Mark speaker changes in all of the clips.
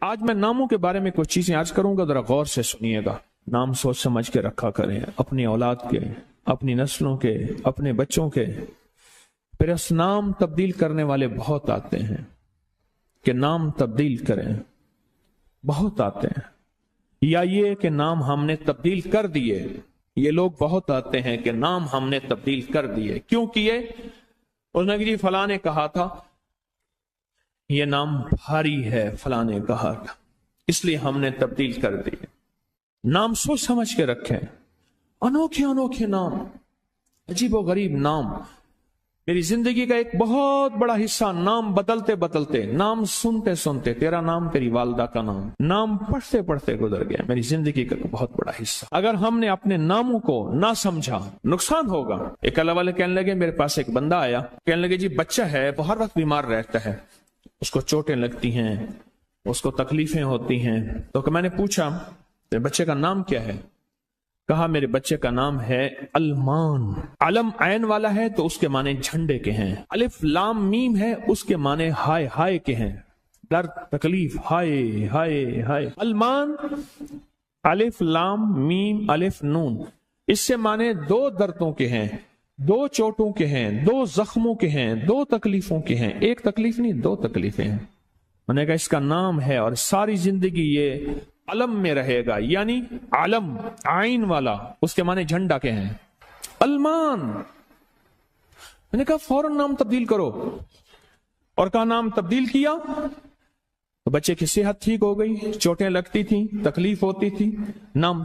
Speaker 1: آج میں ناموں کے بارے میں کچھ چیزیں آج کروں گا، ذرا غور سے سنیے گا۔ نام سوچ سمجھ کے رکھا کریں، اپنی اولاد کے، اپنی نسلوں کے، اپنے بچوں کے۔ پھر اس نام تبدیل کرنے والے بہت آتے ہیں کہ نام تبدیل کریں، بہت آتے ہیں۔ یا یہ کہ نام ہم نے تبدیل کر دیے، یہ لوگ بہت آتے ہیں کہ نام ہم نے تبدیل کر دیے۔ کیوں کیے؟ اس نے کہ جی فلاں نے کہا تھا یہ نام بھاری ہے، فلاں نے کہا تھا، اس لیے ہم نے تبدیل کر دیے۔ نام سوچ سمجھ کے رکھیں، انوکھے انوکھے نام، عجیب و غریب نام۔ میری زندگی کا ایک بہت بڑا حصہ نام بدلتے بدلتے، نام سنتے سنتے، تیرا نام تیری والدہ کا نام، نام پڑھتے پڑھتے گزر گیا میری زندگی کا بہت بڑا حصہ۔ اگر ہم نے اپنے ناموں کو نہ سمجھا نقصان ہوگا۔ ایک اللہ والے کہنے لگے، میرے پاس ایک بندہ آیا، کہنے لگے جی بچہ ہے، وہ ہر وقت بیمار رہتا ہے، اس کو چوٹیں لگتی ہیں، اس کو تکلیفیں ہوتی ہیں۔ تو میں نے پوچھا بچے کا نام کیا ہے؟ کہا میرے بچے کا نام ہے المان۔ علم عین والا ہے تو اس کے معنی جھنڈے کے ہیں، الف لام میم ہے اس کے معنی ہائے ہائے کے ہیں، درد تکلیف، ہائے ہائے ہائے۔ المان الف لام میم الف نون، اس سے معنی دو دردوں کے ہیں، دو چوٹوں کے ہیں، دو زخموں کے ہیں، دو تکلیفوں کے ہیں۔ ایک تکلیف نہیں، دو تکلیفیں ہیں۔ میں نے کہا اس کا نام ہے اور ساری زندگی یہ علم میں رہے گا، یعنی علم عین والا، اس کے معنی جھنڈا کے ہیں، المان۔ میں نے کہا فوراً نام تبدیل کرو، اور کہا نام تبدیل کیا تو بچے کی صحت ٹھیک ہو گئی، چوٹیں لگتی تھیں، تکلیف ہوتی تھی، نام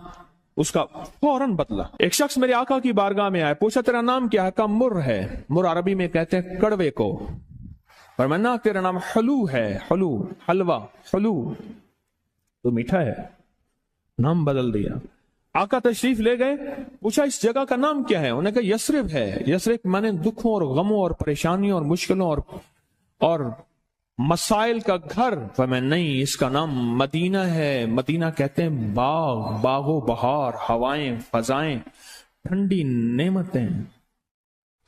Speaker 1: اس کا فوراً بدلا۔ ایک شخص میرے آقا کی بارگاہ میں آیا، پوچھا تیرا نام کیا ہے؟ کہا مر ہے، مر عربی میں کہتے ہیں کڑوے کو، فرمایا تیرا نام حلو ہے، حلو، حلوہ، حلو تو میٹھا ہے۔ نام بدل دیا۔ آقا تشریف لے گئے، پوچھا اس جگہ کا نام کیا ہے؟ انہوں نے کہا یثرب ہے۔ یثرب مانے دکھوں اور غموں اور پریشانیوں اور مشکلوں اور مسائل کا گھر۔ فرمایا نہیں، اس کا نام مدینہ ہے۔ مدینہ کہتے ہیں باغ، باغ و بہار، ہوائیں، فضائیں، ٹھنڈی نعمتیں،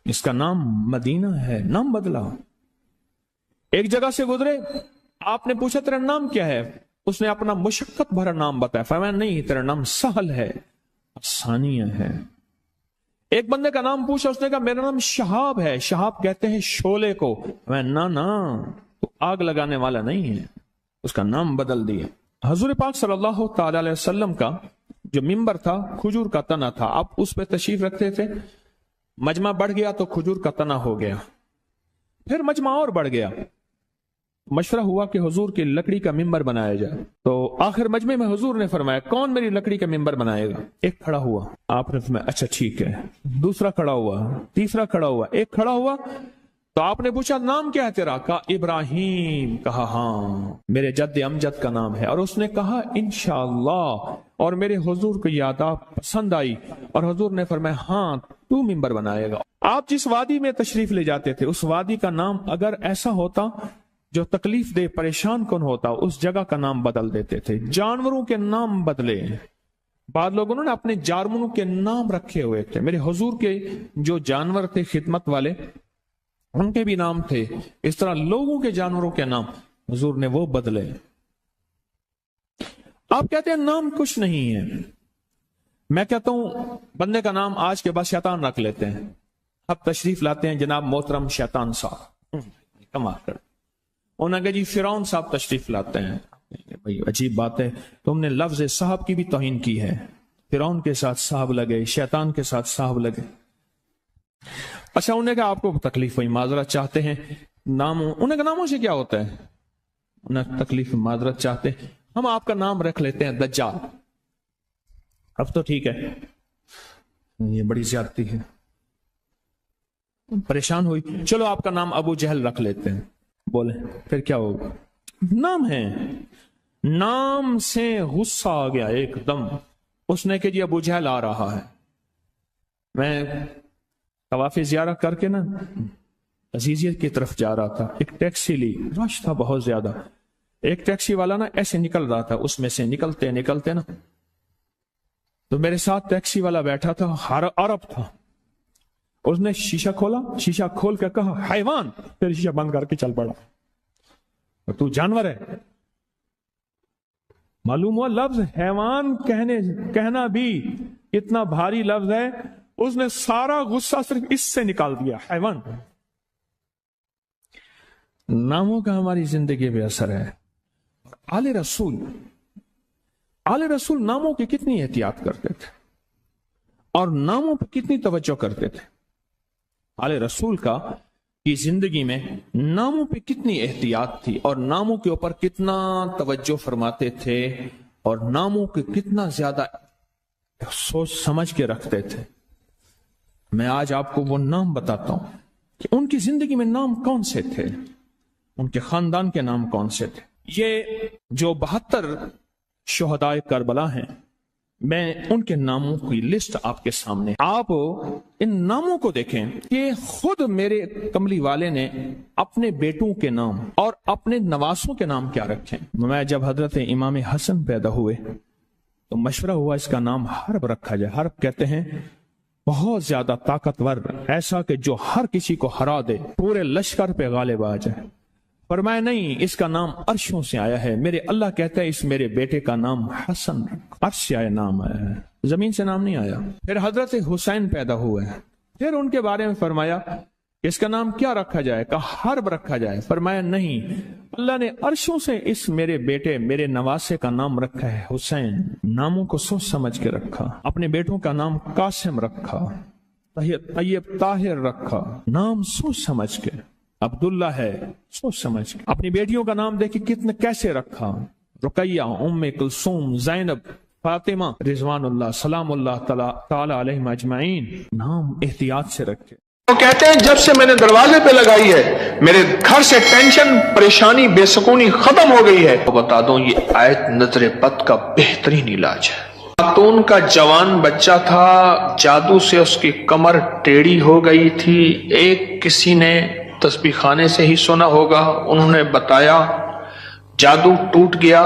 Speaker 1: اس کا نام مدینہ ہے۔ نام بدلا۔ ایک جگہ سے گزرے، آپ نے پوچھا تیرا نام کیا ہے؟ اس نے اپنا مشقت بھرا نام بتایا، فرمایا نہیں تیرا نام سہل ہے، آسانیہ ہے۔ ایک بندے کا نام پوچھا، اس نے کہا میرا نام شہاب ہے۔ شہاب کہتے ہیں شعلے کو۔ فرمایا نا تو آگ لگانے والا نہیں ہے، اس کا نام بدل دیا۔ حضور پاک صلی اللہ تعالی علیہ وسلم کا جو ممبر تھا کھجور کا تنا تھا، آپ اس پہ تشریف رکھتے تھے، مجمع بڑھ گیا تو کھجور کا تنا ہو گیا، پھر مجمع اور بڑھ گیا، مشورہ ہوا کہ حضور کی لکڑی کا ممبر بنایا جائے۔ تو آخر مجمع میں حضور نے فرمایا کون میری لکڑی کا ممبر بنائے گا؟ ایک کھڑا ہوا، آپ نے فرمایا اچھا ٹھیک ہے۔ دوسرا کھڑا ہوا، تیسرا کھڑا ہوا، ایک کھڑا ہوا تو آپ نے پوچھا نام کیا ہے تیرا؟ کہا ابراہیم۔ کہا ہاں میرے جد امجد کا نام ہے۔ اور اس نے کہا انشاءاللہ، اور میرے حضور کو یاد پسند آئی اور حضور نے فرمایا ہاں تو ممبر بنائے گا۔ آپ جس وادی میں تشریف لے جاتے تھے اس وادی کا نام اگر ایسا ہوتا جو تکلیف دے، پریشان کن ہوتا، اس جگہ کا نام بدل دیتے تھے۔ جانوروں کے نام بدلے، بعض لوگوں نے اپنے جانوروں کے نام رکھے ہوئے تھے۔ میرے حضور کے جو جانور تھے خدمت والے، ان کے بھی نام تھے، اس طرح لوگوں کے جانوروں کے نام حضور نے وہ بدلے۔ آپ کہتے ہیں نام کچھ نہیں ہے، میں کہتا ہوں بندے کا نام آج کے بعد شیطان رکھ لیتے ہیں۔ اب تشریف لاتے ہیں جناب محترم شیطان صاحب، کمال کر۔ انہوں نے کہا جی فرعون صاحب تشریف لاتے ہیں۔ بھائی عجیب بات ہے، تم نے لفظ صاحب کی بھی توہین کی ہے۔ فرعون کے ساتھ صاحب لگے، شیطان کے ساتھ صاحب لگے۔ اچھا انہوں نے کہا آپ کو تکلیف ہوئی، معذرت چاہتے ہیں، انہوں نے کہا ناموں سے کیا ہوتا ہے؟ انہوں نے تکلیف معذرت چاہتے ہیں، ہم آپ کا نام رکھ لیتے ہیں دجال۔ اب تو ٹھیک ہے، یہ بڑی زیادتی ہے، پریشان ہوئی، چلو آپ کا نام ابو جہل رکھ لیتے ہیں۔ بولے پھر کیا ہوگا؟ نام ہے، نام سے غصہ آ گیا ایک دم۔ اس نے کہ جی ابو جہل آ رہا ہے۔ میں طواف زیارت کر کے نا عزیزیت کی طرف جا رہا تھا، ایک ٹیکسی لی، رش تھا بہت زیادہ، ایک ٹیکسی والا نا ایسے نکل رہا تھا، اس میں سے نکلتے نکلتے نا تو میرے ساتھ ٹیکسی والا بیٹھا تھا، عرب تھا، اس نے شیشہ کھولا، شیشہ کھول کے کہا حیوان، پھر شیشہ بند کر کے چل پڑا، تو جانور ہے۔ معلوم ہوا لفظ حیوان کہنا بھی اتنا بھاری لفظ ہے، اس نے سارا غصہ صرف اس سے نکال دیا، حیوان۔ ناموں کا ہماری زندگی پہ اثر ہے۔ آل رسول ناموں کی کتنی احتیاط کرتے تھے اور ناموں پہ کتنی توجہ کرتے تھے۔ آل رسول کی زندگی میں ناموں پہ کتنی احتیاط تھی اور ناموں کے اوپر کتنا توجہ فرماتے تھے اور ناموں کے کتنا زیادہ سوچ سمجھ کے رکھتے تھے۔ میں آج آپ کو وہ نام بتاتا ہوں کہ ان کی زندگی میں نام کون سے تھے، ان کے خاندان کے نام کون سے تھے۔ یہ جو 72 شہدائے کربلا ہیں، میں ان کے ناموں کی لسٹ آپ کے سامنے، آپ ان ناموں کو دیکھیں کہ خود میرے کملی والے نے اپنے بیٹوں کے نام اور اپنے نواسوں کے نام کیا رکھے۔ میں جب حضرت امام حسن پیدا ہوئے تو مشورہ ہوا اس کا نام حرب رکھا جائے۔ حرب کہتے ہیں بہت زیادہ طاقتور، ایسا کہ جو ہر کسی کو ہرا دے، پورے لشکر پہ غالب آ جائے۔ فرمایا نہیں، اس کا نام عرشوں سے آیا ہے، میرے اللہ کہتا ہے اس میرے بیٹے کا نام حسن رکھو۔ عرش سے آیا نام آیا ہے، زمین سے نام نہیں آیا۔ پھر حضرت حسین پیدا ہوئے، پھر ان کے بارے میں فرمایا اس کا نام کیا رکھا جائے، کہا حرب رکھا جائے۔ فرمایا نہیں، اللہ نے عرشوں سے اس میرے بیٹے میرے نواسے کا نام رکھا ہے حسین۔ ناموں کو سوچ سمجھ کے رکھا۔ اپنے بیٹوں کا نام قاسم رکھا، طیب طاہر رکھا، نام سوچ سمجھ کے۔ عبداللہ ہے، سوچ سمجھ کے۔ اپنی بیٹیوں کا نام دیکھیں کتنے کیسے رکھا، رقیہ، ام کلثوم، زینب، فاطمہ رضوان اللہ سلام اللہ تعالی علیہم اجمعین۔ نام احتیاط سے رکھے۔
Speaker 2: وہ کہتے ہیں جب سے میں نے دروازے پہ لگائی ہے میرے گھر سے ٹینشن، پریشانی، بے سکونی ختم ہو گئی ہے۔ بتا دوں یہ آیت نظر بد کا بہترین علاج ہے۔ خاتون کا جوان بچہ تھا، جادو سے اس کی کمر ٹیڑھی ہو گئی تھی۔ ایک کسی نے تسبیح خانے سے ہی سنا ہوگا، انہوں نے بتایا، جادو ٹوٹ گیا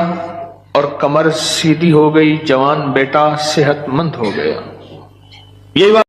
Speaker 2: اور کمر سیدھی ہو گئی، جوان بیٹا صحت مند ہو گیا۔ یہ